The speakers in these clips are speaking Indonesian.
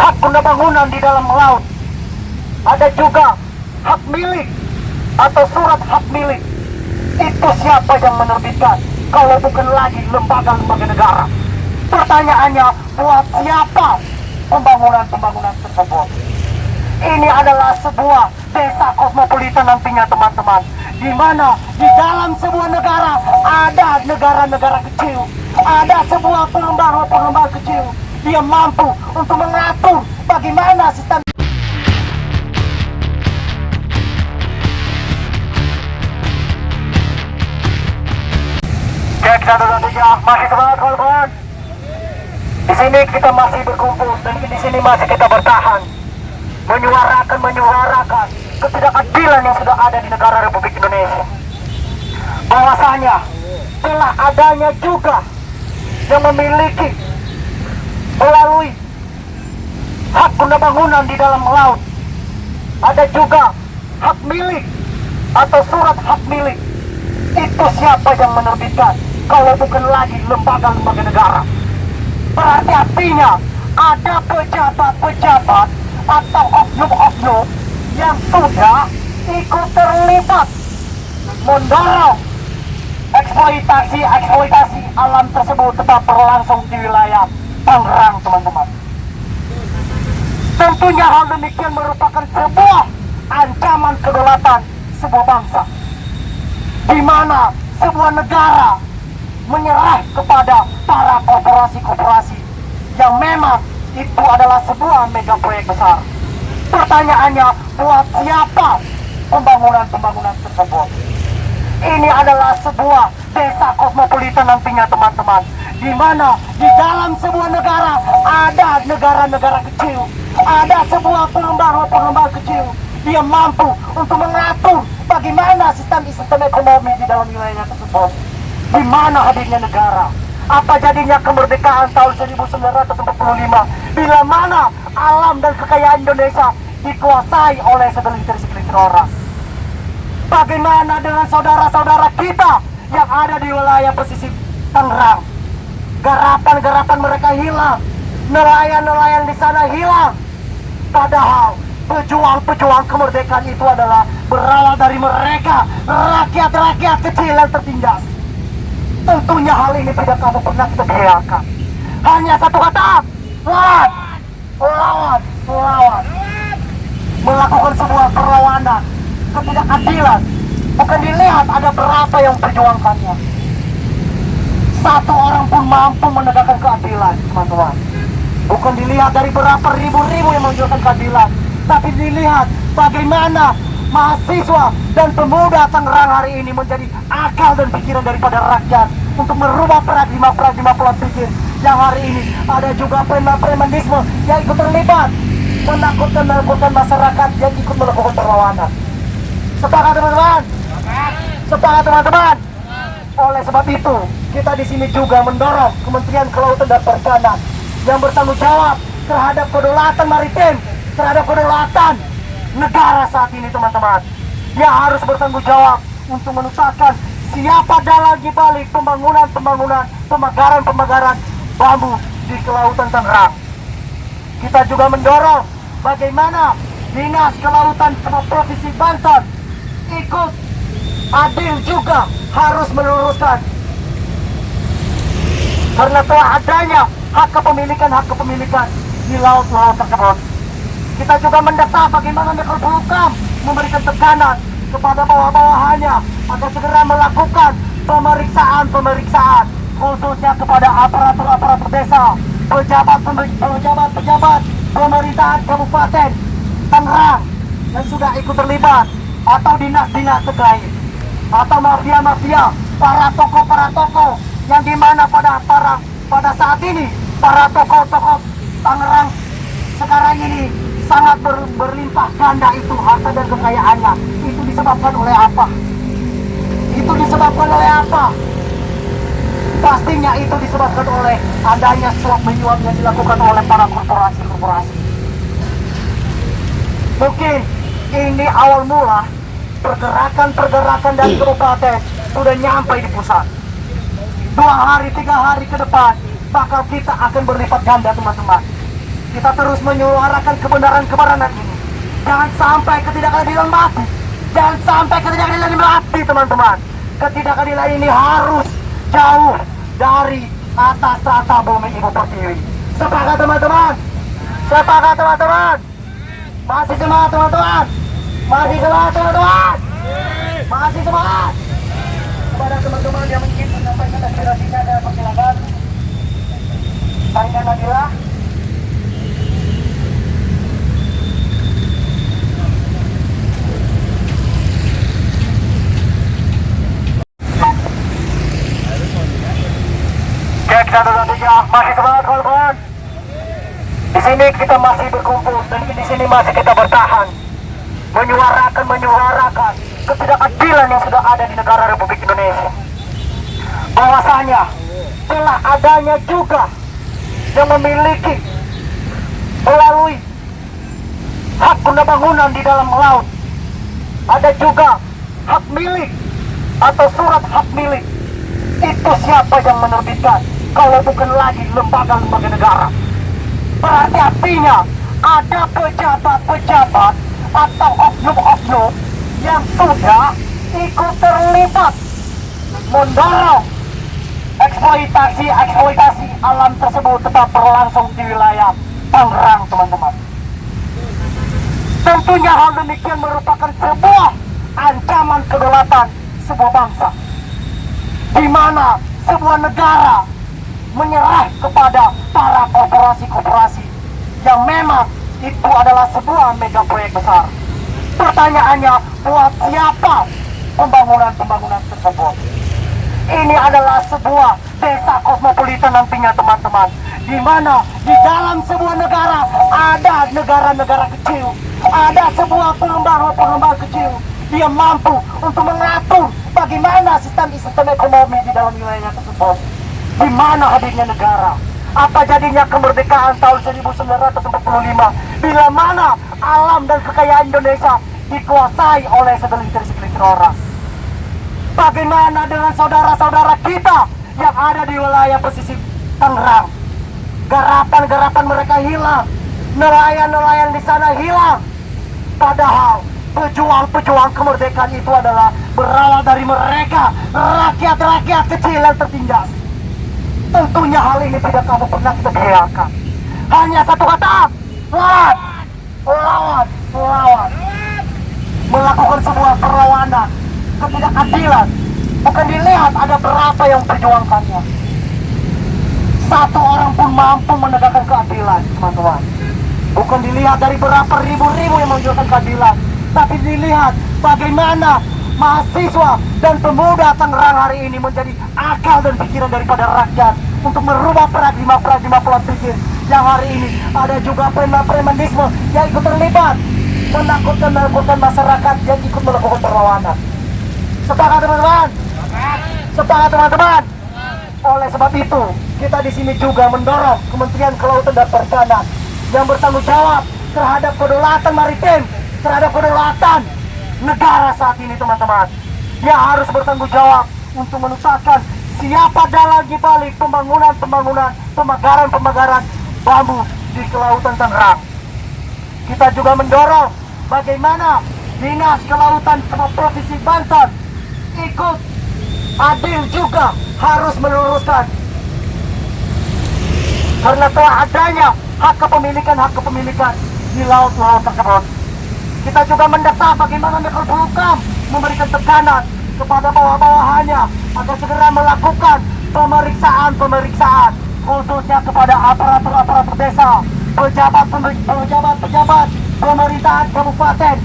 hak guna bangunan di dalam laut. Ada juga hak milik atau surat hak milik. Itu siapa yang menerbitkan kalau bukan lagi lembaga-lembaga negara? Pertanyaannya, buat siapa pembangunan-pembangunan tersebut? Ini adalah sebuah desa kosmopolitan nantinya teman-teman, di mana di dalam sebuah negara ada negara-negara kecil, ada sebuah pengembang-pengembang kecil. Dia mampu untuk mengatur bagaimana sistem. Cek 1 2 3, masih semangat kawan-kawan. Di sini kita masih berkumpul dan di sini masih kita bertahan, menyuarakan ketidakadilan yang sudah ada di negara Republik Indonesia. Bahwasanya telah adanya juga yang memiliki melalui hak guna bangunan di dalam laut. Ada juga hak milik atau surat hak milik. Itu siapa yang menerbitkan kalau bukan lagi lembaga-lembaga negara? Berarti artinya ada pejabat-pejabat atau oknum-oknum yang sudah ikut terlibat mendorong eksploitasi alam tersebut tetap berlangsung di wilayah Tangerang, teman-teman. Tentunya hal demikian merupakan sebuah ancaman kedaulatan sebuah bangsa, di mana sebuah negara menyerah kepada para korporasi-korporasi yang memang itu adalah sebuah mega proyek besar. Pertanyaannya, buat siapa pembangunan-pembangunan tersebut? Ini adalah sebuah desa kosmopolitan nantinya teman-teman, di mana di dalam sebuah negara ada negara-negara kecil, ada sebuah pengembang-pengembang kecil. Dia mampu untuk mengatur bagaimana sistem ekonomi di dalam wilayahnya tersebut. Di mana hadirnya negara? Apa jadinya kemerdekaan tahun 1945 bila mana alam dan kekayaan Indonesia dikuasai oleh segelintir orang? Bagaimana dengan saudara-saudara kita yang ada di wilayah pesisir Tangerang? Garapan-garapan mereka hilang, nelayan-nelayan di sana hilang. Padahal pejuang-pejuang kemerdekaan itu adalah berawal dari mereka, rakyat-rakyat kecil yang tertindas. Tentunya hal ini tidak kamu pernah kita bayangkan. Hanya satu kata, lawan. Melakukan sebuah perlawanan, ketidakadilan. Bukan dilihat ada berapa yang perjuangkannya. Satu orang pun mampu menegakkan keadilan, teman-teman. Bukan dilihat dari berapa ribu-ribu yang menunjukkan keadilan, tapi dilihat bagaimana mahasiswa dan pemuda Tangerang hari ini menjadi akal dan pikiran daripada rakyat untuk merubah paradigma pola pikir yang hari ini ada juga premanisme yang ikut terlibat menakutkan masyarakat yang ikut melakukan perlawanan. Sepakat teman-teman? Sepakat teman-teman? Oleh sebab itu kita di sini juga mendorong Kementerian Kelautan dan Perikanan yang bertanggung jawab terhadap kedaulatan maritim, terhadap kedaulatan negara saat ini, teman-teman. Dia harus bertanggung jawab untuk menuntaskan siapa dalang di balik pembangunan, pemagaran bambu di Kelautan Tangerang. Kita juga mendorong bagaimana Dinas Kelautan Provinsi Banten ikut adil juga harus meluruskan, karena telah adanya hak kepemilikan di laut-laut tersebut. Kita juga mendesak bagaimana Menko Polhukam memberikan tekanan kepada bawah-bawahannya agar segera melakukan pemeriksaan khususnya kepada aparatur desa, pejabat pemerintahan Kabupaten Tangerang yang sudah ikut terlibat, atau dinas-dinas terkait, atau mafia-mafia, para tokoh yang dimana pada saat ini para tokoh Tangerang sekarang ini sangat berlimpah ganda itu harta dan kekayaannya. Itu disebabkan oleh apa? Pastinya itu disebabkan oleh adanya suap menyuap yang dilakukan oleh para korporasi. Mungkin ini awal mula pergerakan dari kabupaten sudah nyampe di pusat. 2 hari 3 hari ke depan bakal kita akan berlipat ganda, teman-teman. Kita terus menyuarakan kebenaran-kebenaran ini. Jangan sampai ketidakadilan mati. Jangan sampai ketidakadilan ini mati, teman-teman. Ketidakadilan ini harus jauh dari atas tata bumi Ibu Pertiwi. Sepakat, teman-teman? Sepakat, teman-teman? Masih semangat, teman-teman? Masih semangat, teman-teman? Masih semangat? Kepada teman-teman yang ingin menyampaikan aspirasinya dan persilakan. Saya Nabila. Cek 123, masih semangat kawan-kawan. Di sini kita masih berkumpul dan di sini masih kita bertahan menyuarakan ketidakadilan yang sudah ada di negara Republik Indonesia. Bahwasanya telah adanya juga yang memiliki melalui hak guna bangunan di dalam laut. Ada juga hak milik atau surat hak milik. Itu siapa yang menerbitkan kalau bukan lagi lembaga-lembaga negara? Berarti artinya ada pejabat-pejabat atau oknum-oknum yang sudah ikut terlibat mendorong eksploitasi alam tersebut tetap berlangsung di wilayah Tangerang, teman-teman. Tentunya hal demikian merupakan sebuah ancaman kedaulatan sebuah bangsa, di mana sebuah negara menyerah kepada para korporasi-korporasi yang memang itu adalah sebuah mega proyek besar. Pertanyaannya, buat siapa pembangunan tersebut? Ini adalah sebuah desa kosmopolitan nantinya, teman-teman, di mana di dalam sebuah negara ada negara-negara kecil, ada sebuah pengembang kecil. Dia mampu untuk mengatur bagaimana sistem ekonomi di dalam wilayahnya tersebut. Di mana hadirnya negara? Apa jadinya kemerdekaan tahun 1945 bila mana alam dan kekayaan Indonesia dikuasai oleh segelintir orang? Bagaimana dengan saudara-saudara kita yang ada di wilayah pesisir Tangerang? Garapan-garapan mereka hilang, nelayan-nelayan di sana hilang. Padahal pejuang-pejuang kemerdekaan itu adalah berawal dari mereka, rakyat-rakyat kecil yang tertindas. Tentunya hal ini tidak kamu pernah kita bayangkan. Hanya satu kata, lawan. Melakukan sebuah perlawanan, ketidakadilan. Bukan dilihat ada berapa yang perjuangkannya. Satu orang pun mampu menegakkan keadilan, teman-teman. Bukan dilihat dari berapa ribu-ribu yang menunjukkan keadilan, tapi dilihat bagaimana mahasiswa dan pemuda Tangerang hari ini menjadi akal dan pikiran daripada rakyat untuk merubah paradigma pola pikir yang hari ini ada juga premanisme yang ikut terlibat menakutkan masyarakat yang ikut melakukan perlawanan. Sepakat, teman-teman? Sepakat, teman-teman? Oleh sebab itu, kita di sini juga mendorong Kementerian Kelautan dan Perikanan yang bertanggung jawab terhadap kedaulatan maritim, terhadap kedaulatan negara saat ini, teman-teman. Dia harus bertanggung jawab untuk menuntaskan siapa dalang di balik pembangunan, pemagaran bambu di Kelautan Tangerang. Kita juga mendorong bagaimana Dinas Kelautan Provinsi Banten ikut adil juga harus meluruskan, karena telah adanya hak kepemilikan di laut-laut tersebut. Kita juga mendesak bagaimana Menko Polhukam memberikan tekanan kepada bawah-bawahannya agar segera melakukan pemeriksaan khususnya kepada aparatur desa, pejabat pemerintahan Kabupaten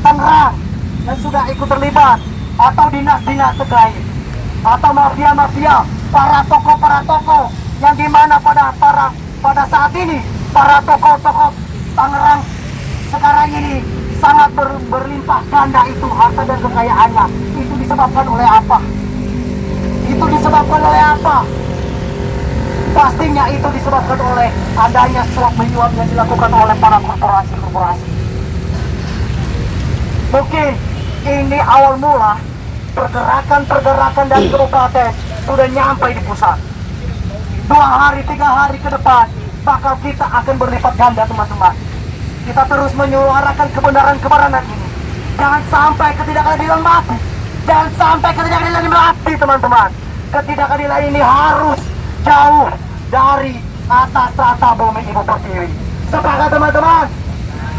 Tangerang yang sudah ikut terlibat, atau dinas-dinas terkait, atau mafia-mafia, para tokoh yang dimana pada saat ini para tokoh Tangerang sekarang ini sangat berlimpah ganda itu harta dan kekayaannya. Itu disebabkan oleh apa? Pastinya itu disebabkan oleh adanya suap menyuap yang dilakukan oleh para korporasi. Mungkin ini awal mula pergerakan dari kabupaten sudah nyampe di pusat. 2 hari 3 hari ke depan bakal kita akan berlipat ganda teman-teman. Kita terus menyuarakan kebenaran-kebenaran ini. Jangan sampai ketidakadilan mati. Jangan sampai ketidakadilan ini mati teman-teman. Ketidakadilan ini harus jauh dari atas tata bumi Ibu Pertiwi. Sepakat teman-teman?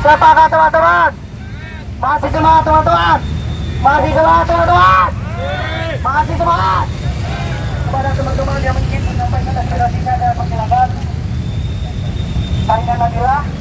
Sepakat teman-teman? Masih semangat teman-teman? Masih semangat teman-teman? Masih semangat? Kepada teman-teman yang ingin menyampaikan aspirasinya, saya persilakan. Saringan Nabila.